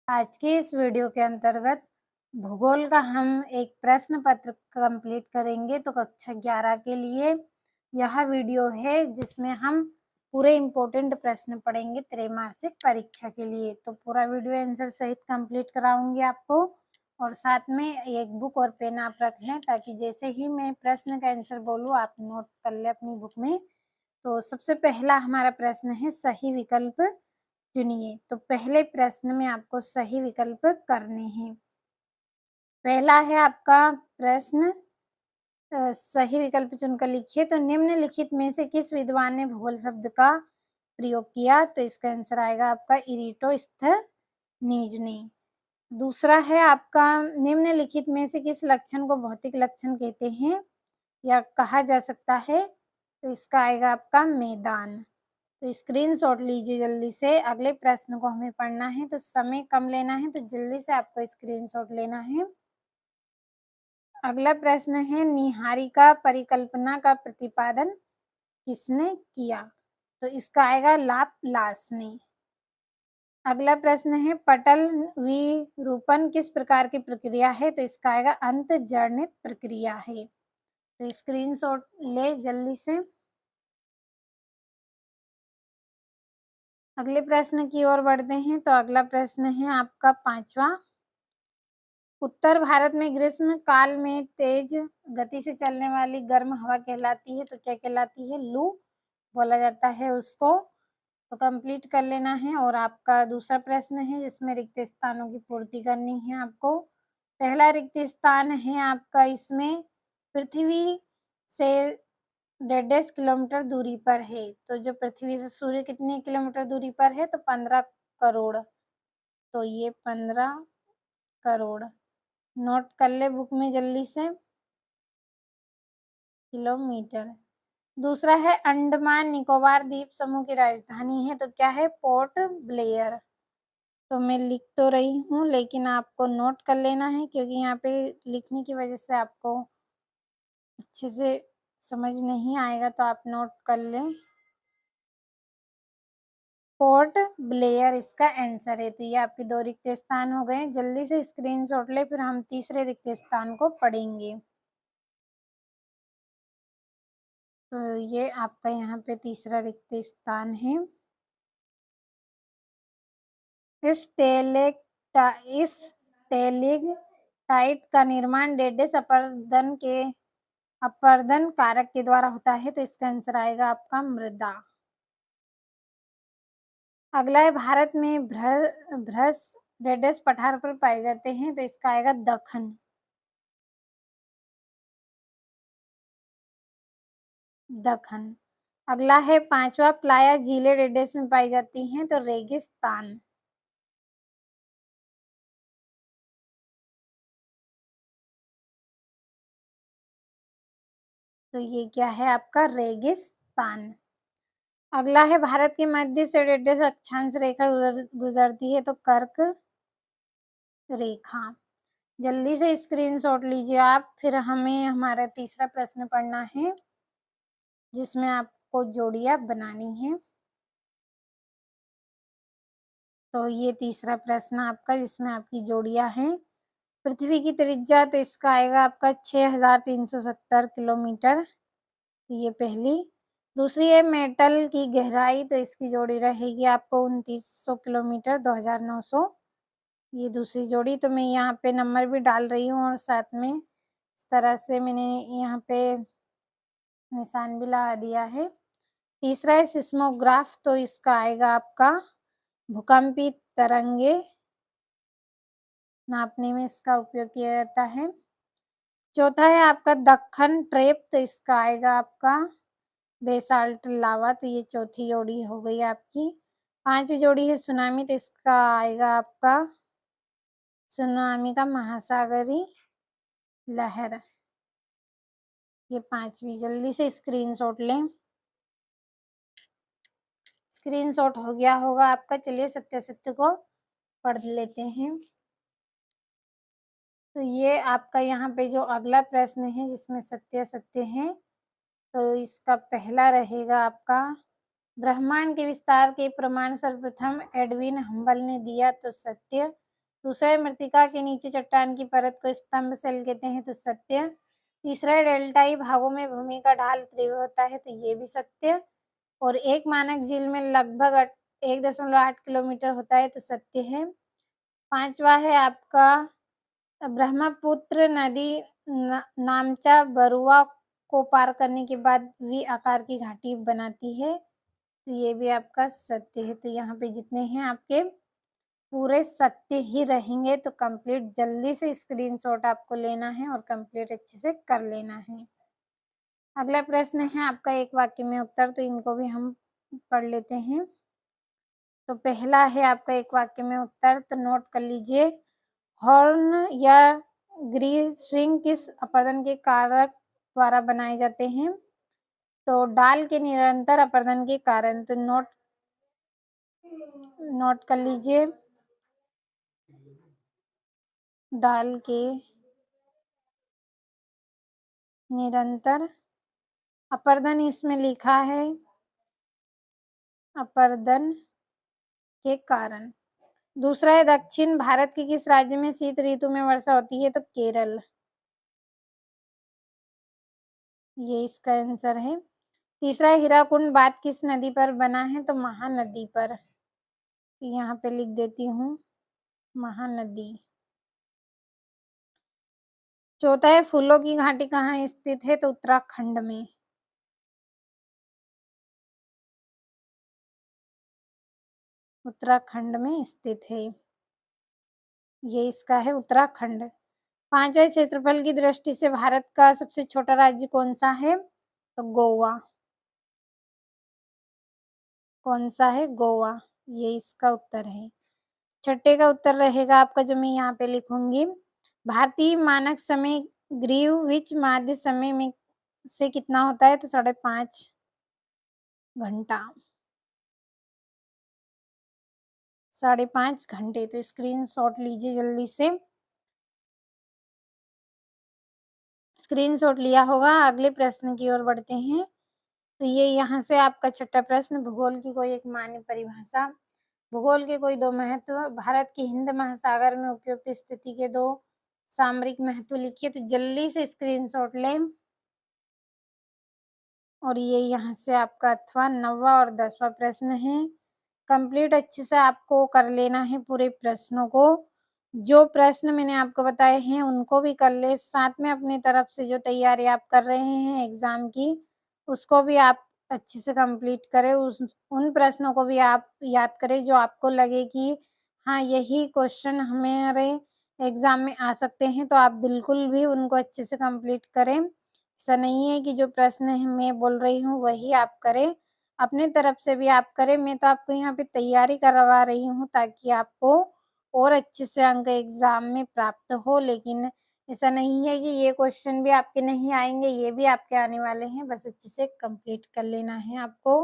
आज की इस वीडियो के अंतर्गत भूगोल का हम एक प्रश्न पत्र कंप्लीट करेंगे। तो कक्षा 11 के लिए यह वीडियो है जिसमें हम पूरे इम्पोर्टेंट प्रश्न पढ़ेंगे त्रैमासिक परीक्षा के लिए। तो पूरा वीडियो आंसर सहित कंप्लीट कराऊंगी आपको, और साथ में एक बुक और पेन आप रख लें ताकि जैसे ही मैं प्रश्न का आंसर बोलूँ आप नोट कर लें अपनी बुक में। तो सबसे पहला हमारा प्रश्न है सही विकल्प चुनिए। तो पहले प्रश्न में आपको सही विकल्प करने हैं। पहला है आपका प्रश्न, सही विकल्प चुनकर लिखिए। तो निम्नलिखित में से किस विद्वान ने भूगोल शब्द का प्रयोग किया? तो इसका आंसर आएगा आपका इरिटोस्थनीज ने। दूसरा है आपका निम्नलिखित में से किस लक्षण को भौतिक लक्षण कहते हैं या कहा जा सकता है? तो इसका आएगा आपका मैदान। तो स्क्रीनशॉट लीजिए जल्दी से, अगले प्रश्न को हमें पढ़ना है तो समय कम लेना है, तो जल्दी से आपको स्क्रीनशॉट लेना है। अगला प्रश्न है निहारिका परिकल्पना का प्रतिपादन किसने किया? तो इसका आएगा लाप्लास ने। अगला प्रश्न है पटल विरूपण किस प्रकार की प्रक्रिया है? तो इसका आएगा अंतर्जनित प्रक्रिया है। तो स्क्रीनशॉट ले जल्दी से। अगले प्रश्न की ओर बढ़ते हैं। तो अगला प्रश्न है आपका 5वां, उत्तर भारत में ग्रीष्म काल में तेज गति से चलने वाली गर्म हवा कहलाती है। तो क्या कहलाती है? लू बोला जाता है उसको। तो कंप्लीट कर लेना है। और आपका दूसरा प्रश्न है जिसमें रिक्त स्थानों की पूर्ति करनी है आपको। पहला रिक्त स्थान है आपका, इसमें पृथ्वी से 1.5 किलोमीटर दूरी पर है। तो जो पृथ्वी से सूर्य कितने किलोमीटर दूरी पर है? तो 15 करोड़। तो ये 15 करोड़ नोट कर ले बुक में जल्दी से, किलोमीटर। दूसरा है अंडमान निकोबार द्वीप समूह की राजधानी है। तो क्या है? Port Blair. तो मैं लिख तो रही हूँ लेकिन आपको नोट कर लेना है, क्योंकि यहाँ पे लिखने की वजह से आपको अच्छे से समझ नहीं आएगा, तो आप नोट कर लें। पोर्ट ब्लेयर इसका आंसर है। तो ये आपके 2 रिक्त स्थान हो गए। जल्दी से स्क्रीनशॉट ले, फिर हम तीसरे रिक्त स्थान को पढ़ेंगे। तो ये आपका यहाँ पे तीसरा रिक्त स्थान है। इस टेलेक्टाइट का निर्माण डेडेस अपरदन कारक के द्वारा होता है। तो इसका आंसर आएगा आपका मृदा। अगला है भारत में भ्रश डेडेस पठार पर पाए जाते हैं। तो इसका आएगा दक्कन। दक्कन। अगला है 5वां, प्लाया झीलें डेडेस में पाई जाती हैं। तो रेगिस्तान। तो ये क्या है आपका? रेगिस्तान। अगला है भारत के मध्य से डेडेस अक्षांश रेखा गुजरती है। तो कर्क रेखा। जल्दी से स्क्रीनशॉट लीजिए आप, फिर हमें हमारा तीसरा प्रश्न पढ़ना है जिसमें आपको जोड़ियां बनानी है। तो ये तीसरा प्रश्न आपका जिसमें आपकी जोड़ियां हैं। पृथ्वी की त्रिज्या, तो इसका आएगा आपका 6370 किलोमीटर। ये पहली। दूसरी है मेटल की गहराई, तो इसकी जोड़ी रहेगी आपको 2900 किलोमीटर, 2900। ये दूसरी जोड़ी। तो मैं यहाँ पे नंबर भी डाल रही हूँ और साथ में इस तरह से मैंने यहाँ पे निशान भी लगा दिया है। तीसरा है सिस्मोग्राफ, तो इसका आएगा आपका भूकंपी तरंगे नापने में इसका उपयोग किया जाता है। चौथा है आपका दक्कन ट्रैप, तो इसका आएगा आपका बेसाल्ट लावा। तो ये चौथी जोड़ी हो गई आपकी। 5वीं जोड़ी है सुनामी, तो इसका आएगा आपका सुनामी का महासागरी लहर। ये 5वीं। जल्दी से स्क्रीनशॉट लें। स्क्रीनशॉट हो गया होगा आपका। चलिए सत्य को पढ़ लेते हैं। तो ये आपका यहाँ पे जो अगला प्रश्न है जिसमें सत्य है, तो इसका पहला रहेगा आपका ब्रह्मांड के विस्तार के प्रमाण सर्वप्रथम एडविन हम्बल ने दिया। तो सत्य। दूसरा है मृतिका के नीचे चट्टान की परत को स्तंभ सेल कहते हैं, तो सत्य। तीसरा है डेल्टाई भागों में भूमि का ढाल तीव्र होता है, तो ये भी सत्य। और एक मानक झील में लगभग 1.8 किलोमीटर होता है, तो सत्य है। पांचवा है आपका ब्रह्मपुत्र नदी नामचा बरुआ को पार करने के बाद वी आकार की घाटी बनाती है, तो ये भी आपका सत्य है। तो यहाँ पे जितने हैं आपके पूरे सत्य ही रहेंगे, तो कंप्लीट जल्दी से स्क्रीनशॉट आपको लेना है और कंप्लीट अच्छे से कर लेना है। अगला प्रश्न है आपका एक वाक्य में उत्तर, तो इनको भी हम पढ़ लेते हैं। तो पहला है आपका एक वाक्य में उत्तर, तो नोट कर लीजिए। हॉर्न या ग्रीसिंग किस अपर्दन के कारक द्वारा बनाए जाते हैं? तो डाल के निरंतर अपर्दन के कारण। तो नोट कर लीजिए, डाल के निरंतर अपर्दन इसमें लिखा है, अपर्दन के कारण। दूसरा है दक्षिण भारत के किस राज्य में शीत ऋतु में वर्षा होती है? तो केरल, ये इसका आंसर है। तीसरा है हीराकुंड बांध किस नदी पर बना है? तो महानदी पर, यहाँ पे लिख देती हूँ महानदी। चौथा है फूलों की घाटी कहाँ स्थित है? तो उत्तराखंड में, उत्तराखंड में स्थित है, ये इसका है उत्तराखंड। पांचवा क्षेत्रफल की दृष्टि से भारत का सबसे छोटा राज्य कौन सा है? तो गोवा, कौन सा है? गोवा, ये इसका उत्तर है। छठे का उत्तर रहेगा आपका, जो मैं यहाँ पे लिखूंगी, भारतीय मानक समय ग्रीनविच माध्य समय में से कितना होता है? तो 5.5 घंटा, 5.5 घंटे। तो स्क्रीनशॉट लीजिए जल्दी से, स्क्रीनशॉट लिया होगा। अगले प्रश्न की ओर बढ़ते हैं। तो ये यहाँ से आपका छठा प्रश्न, भूगोल की कोई एक मान्य परिभाषा। भूगोल के कोई दो महत्व, भारत की हिंद महासागर में उपयुक्त स्थिति के दो सामरिक महत्व लिखिए। तो जल्दी से स्क्रीनशॉट लें। और ये यहाँ से आपका 8वां, 9वां और 10वां प्रश्न है। कंप्लीट अच्छे से आपको कर लेना है पूरे प्रश्नों को। जो प्रश्न मैंने आपको बताए हैं उनको भी कर ले, साथ में अपनी तरफ से जो तैयारी आप कर रहे हैं एग्जाम की, उसको भी आप अच्छे से कंप्लीट करें। उन प्रश्नों को भी आप याद करें जो आपको लगे कि हाँ यही क्वेश्चन हमारे एग्जाम में आ सकते हैं, तो आप बिल्कुल भी उनको अच्छे से कंप्लीट करें। ऐसा नहीं है कि जो प्रश्न है मैं बोल रही हूँ वही आप करें, अपने तरफ से भी आप करें। मैं तो आपको यहाँ पे तैयारी करवा रही हूँ ताकि आपको और अच्छे से अंक एग्जाम में प्राप्त हो, लेकिन ऐसा नहीं है कि ये क्वेश्चन भी आपके नहीं आएंगे, ये भी आपके आने वाले हैं। बस अच्छे से कंप्लीट कर लेना है आपको।